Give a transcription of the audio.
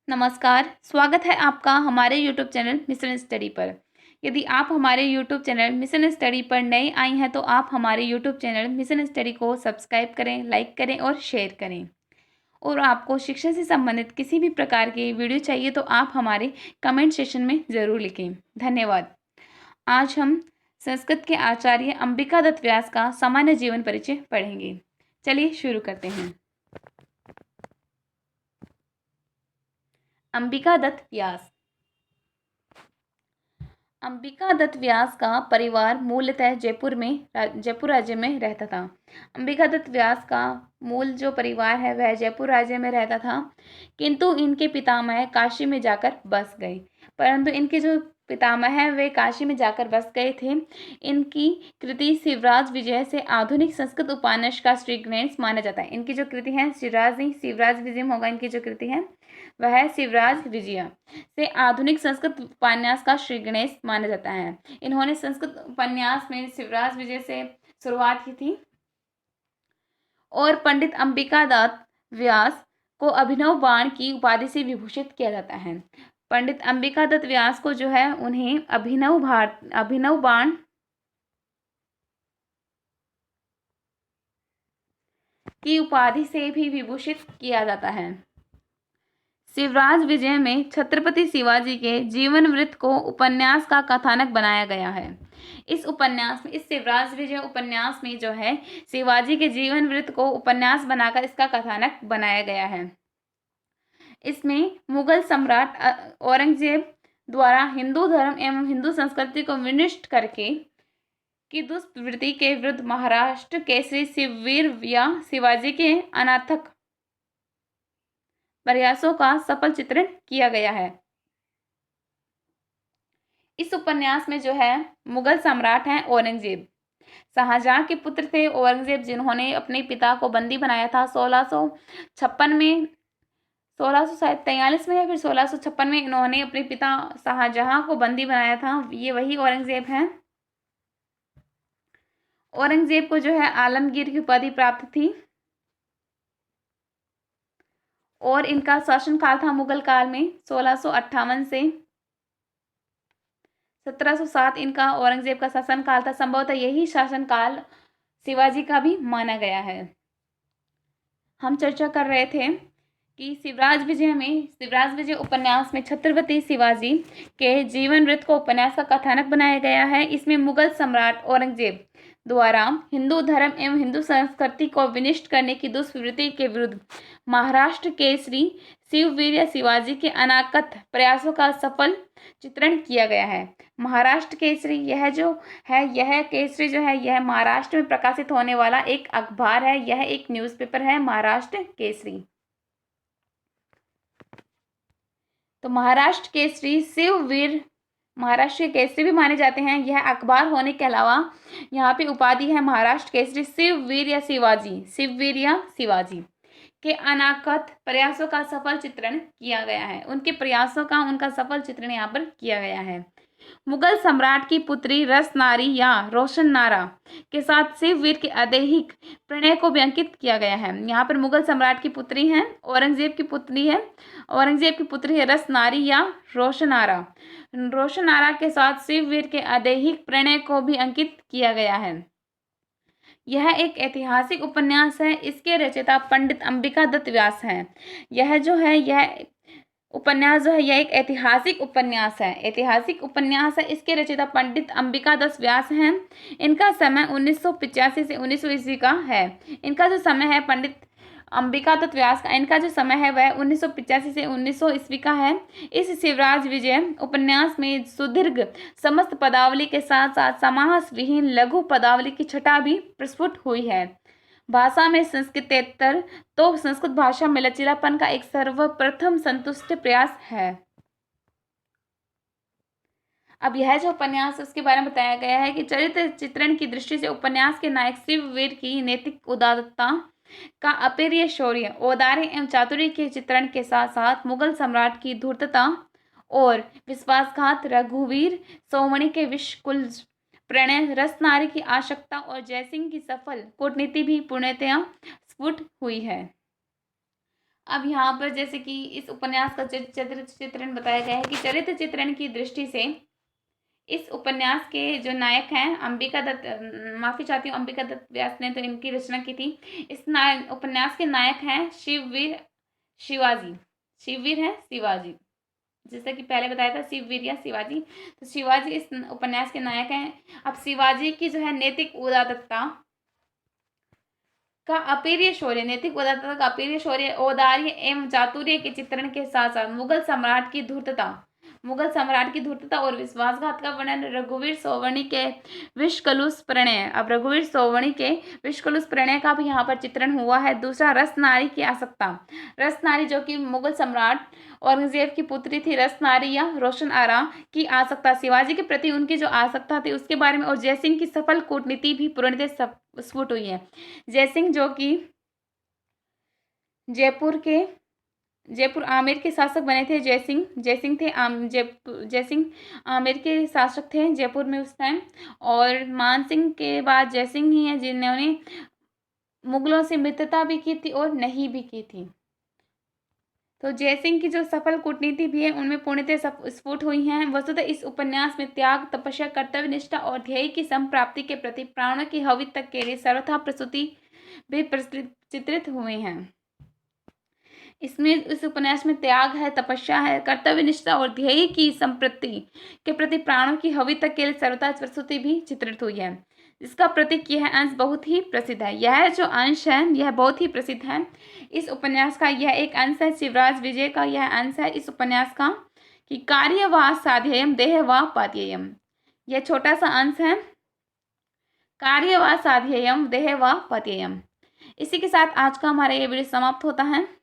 नमस्कार, स्वागत है आपका हमारे यूट्यूब चैनल मिशन स्टडी पर। यदि आप हमारे यूट्यूब चैनल मिशन स्टडी पर नए आए हैं तो आप हमारे यूट्यूब चैनल मिशन स्टडी को सब्सक्राइब करें, लाइक करें और शेयर करें। और आपको शिक्षा से संबंधित किसी भी प्रकार की वीडियो चाहिए तो आप हमारे कमेंट सेक्शन में ज़रूर लिखें। धन्यवाद। आज हम संस्कृत के आचार्य अंबिका दत्त व्यास का सामान्य जीवन परिचय पढ़ेंगे। चलिए शुरू करते हैं। अंबिका दत्त व्यास। अंबिका दत्त व्यास का परिवार मूलतः जयपुर राज्य में रहता था। अंबिका दत्त व्यास का मूल जो परिवार है वह जयपुर राज्य में रहता था, किंतु इनके पितामह काशी में जाकर बस गए। परंतु इनके जो पितामह हैं वे काशी में जाकर बस गए थे। इनकी कृति शिवराज विजय से आधुनिक संस्कृत उपन्यास का श्री गणेश माना जाता है। इनकी जो कृति है शिवराज विजय होगा। इनकी जो कृति है वह शिवराज विजय से आधुनिक संस्कृत उपन्यास का श्री गणेश माना जाता है। इन्होंने संस्कृत उपन्यास में शिवराज विजय से शुरुआत की थी और पंडित अंबिका दत्त व्यास को अभिनव बाण की उपाधि से विभूषित किया जाता है। पंडित अंबिका दत्त व्यास को जो है उन्हें अभिनव बाण की उपाधि से भी विभूषित किया जाता है। शिवराज विजय में छत्रपति शिवाजी के जीवन वृत्त को उपन्यास का कथानक बनाया गया है। इस शिवराज विजय उपन्यास में जो है शिवाजी के जीवन वृत्त को उपन्यास बनाकर इसका कथानक बनाया गया है। इसमें मुगल सम्राट औरंगजेब द्वारा हिंदू धर्म एवं हिंदू संस्कृति को विनष्ट करके की दुष्प्रवृत्ति के विरुद्ध महाराष्ट्र केसरी शिववीर या शिवाजी के अनाथक प्रयासों का सफल चित्रण किया गया है। इस उपन्यास में जो है मुगल सम्राट हैं औरंगजेब। शाहजहां के पुत्र थे औरंगजेब, जिन्होंने अपने पिता को बंदी बनाया था 1656 में, 1643 में या फिर 1656 में इन्होंने अपने पिता शाहजहां को बंदी बनाया था। ये वही औरंगजेब हैं। औरंगजेब को जो है आलमगीर की उपाधि प्राप्त थी और इनका शासनकाल था मुगल काल में 1658 से 1707 इनका औरंगजेब का शासनकाल था। संभवतः यही शासनकाल शिवाजी का भी माना गया है। हम चर्चा कर रहे थे कि शिवराज विजय उपन्यास में छत्रपति शिवाजी के जीवन वृत्त को उपन्यास का कथानक बनाया गया है। इसमें मुगल सम्राट औरंगजेब द्वारा हिंदू धर्म एवं हिंदू संस्कृति को विनष्ट करने की दुष्प्रवृत्ति के विरुद्ध महाराष्ट्र केसरी शिववीर शिवाजी के अनाकत प्रयासों का सफल चित्रण किया गया है। महाराष्ट्र केसरी यह केसरी जो है यह महाराष्ट्र में प्रकाशित होने वाला एक अखबार है। यह एक न्यूज़पेपर है, महाराष्ट्र केसरी। तो महाराष्ट्र केसरी शिववीर महाराष्ट्र के केसरी भी माने जाते हैं। यह अखबार होने के अलावा यहाँ पे उपाधि है महाराष्ट्र केसरी शिववीर या शिवाजी के अनाकत प्रयासों का सफल चित्रण किया गया है। उनका सफल चित्रण यहाँ पर किया गया है। मुगल सम्राट की पुत्री रसनारी या रोशननारा के साथ शिववीर के अदैहिक प्रणय को भी अंकित किया गया है। यहाँ पर मुगल सम्राट की पुत्री हैं, औरंगजेब की पुत्री है रसनारी या रोशनारा के साथ शिववीर के अदैहिक प्रणय को भी अंकित किया गया है। यह एक ऐतिहासिक उपन्यास है। इसके रचयिता पंडित अंबिका दत्त व्यास हैं। यह उपन्यास जो है यह एक ऐतिहासिक उपन्यास है। इसके रचयिता पंडित अंबिका दत्त व्यास हैं। इनका समय 1985 से 1900 ईस्वी का है। इनका जो समय है पंडित अंबिका दत्त व्यास का, इनका जो समय है वह 1985 से 1900 ईस्वी का है। इस शिवराज विजय उपन्यास में सुदीर्घ समस्त पदावली के साथ साथ समास विहीन लघु पदावली की छटा भी प्रस्फुट हुई है। भाषा में संस्कृतेतर तो संस्कृत भाषा में लचीलापन का एक सर्वप्रथम संतुष्ट प्रयास है। अब यह जो उपन्यास उसके बारे में बताया गया है कि चरित्र चित्रण की दृष्टि से उपन्यास के नायक शिववीर की नैतिक उदारता का अपेरिय शौर्य, औदार्य एवं चातुर्य के चित्रण के साथ साथ मुगल सम्राट की धूर्तता और विश्वासघात, रघुवीर सौमणि के विषकुल प्रणय, रसनारी की आशक्ता और जयसिंह की सफल कूटनीति भी पूर्णतया स्फुट हुई है। अब यहाँ पर जैसे कि इस उपन्यास का चरित्र चित्रण बताया गया है कि चरित्र चित्रण की दृष्टि से इस उपन्यास के जो नायक हैं अंबिका दत्त, माफ़ी चाहती हूँ, अंबिका दत्त व्यास ने तो इनकी रचना की थी। इस उपन्यास के नायक हैं शिववीर शिवाजी। शिववीर है शिवाजी, जैसा कि पहले बताया था, शिववीर या शिवाजी। तो शिवाजी इस उपन्यास के नायक हैं। अब शिवाजी की जो है नैतिक उदात्तता का अपेरिय शौर्य, नैतिक उदारता का अपेरिय शौर्य, औदार्य एवं चातुर्य के चित्रण के साथ साथ मुगल सम्राट की धूर्तता और विश्वासघात का वर्णन रघुवीर सौवर्णी के विषकलुष प्रणय। अब रघुवीर सौवर्णी के विषकलुष प्रणय का भी यहाँ पर चित्रण हुआ है। दूसरा, रस नारी की आसक्ता। रस नारी जो कि मुगल सम्राट औरंगजेब की पुत्री थी, रस नारी या रोशन आरा की आसक्ता, शिवाजी के प्रति उनकी जो आसक्ता थी उसके बारे में। और जयसिंह की सफल कूटनीति भी पूर्णतः स्फुट हुई है। जयसिंह जो कि जयपुर आमेर के शासक बने थे। जयसिंह आमेर के शासक थे जयपुर में उस टाइम। और मानसिंह के बाद जयसिंह ही हैं जिन्होंने मुगलों से मित्रता भी की थी और नहीं भी की थी। तो जयसिंह की जो सफल कूटनीति भी है उनमें पूर्णतः स्फुट हुई हैं। वस्तुतः इस उपन्यास में त्याग, तपस्या, कर्तव्य निष्ठा और ध्येय की संप्राप्ति के प्रति प्राणों की हवि तक के लिए सर्वथा प्रस्तुति भी चित्रित हुए हैं। इसमें इस उपन्यास में त्याग है, तपस्या है, कर्तव्य निष्ठा और ध्येय की संप्राप्ति के प्रति प्राणों की हवि तक के लिए सर्वथा प्रस्तुति भी चित्रित हुई है। इसका प्रतीक यह अंश बहुत ही प्रसिद्ध है। यह जो अंश है यह बहुत ही प्रसिद्ध है। इस उपन्यास का यह एक अंश है, शिवराज विजय का यह अंश है इस उपन्यास का, कि कार्य व साध्ययम देह व पात्ययम। यह छोटा सा अंश है, कार्य व साध्ययम देह व पात्ययम। इसी के साथ आज का हमारा ये वीडियो समाप्त होता है।